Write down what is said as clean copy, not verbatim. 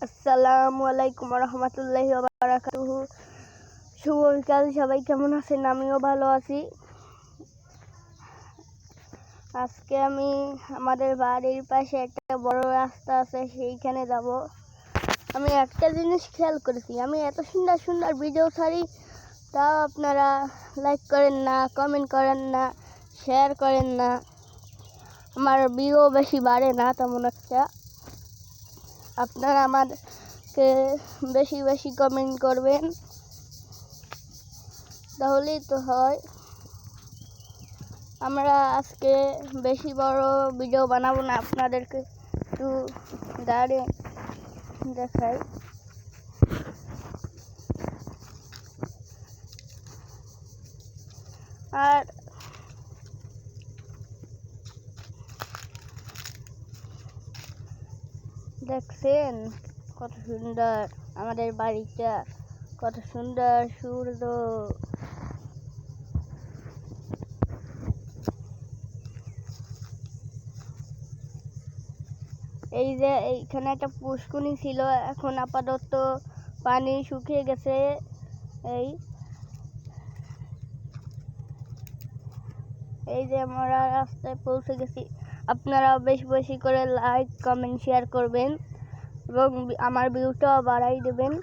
আসসালামু আলাইকুম রহমতুল্লাহি ওয়া বারাকাতুহু। শুভ বিকাল, সবাই কেমন আছেন? আমিও ভালো আছি। আজকে আমি আমাদের বাড়ির পাশে একটা বড় রাস্তা আছে, সেইখানে যাব। আমি একটা জিনিস খেয়াল করেছি, আমি এত সুন্দর সুন্দর ভিডিও ছাড়ি, তাও আপনারা লাইক করেন না, কমেন্ট করেন না, শেয়ার করেন না। আমার ভিউ বেশি বাড়ে না তেমন একটা। আপনারা আমাকে বেশি বেশি কমেন্ট করবেন, তাহলেই তো হয়। আমরা আজকে বেশি বড় ভিডিও বানাবো না, আপনাদেরকে একটু দাঁড়িয়ে দেখাই। আর দেখছেন কত সুন্দর আমাদের বাড়িটা, কত সুন্দর সূর্য। এই যে এইখানে একটা পুষ্কুনি ছিল, এখন আপাতত পানি শুকিয়ে গেছে। এই যে আমরা রাস্তায় পৌঁছে গেছি। আপনারা বেশি বেশি করে লাইক, কমেন্ট, শেয়ার করবেন এবং আমার ভিউটাও বাড়াই দেবেন।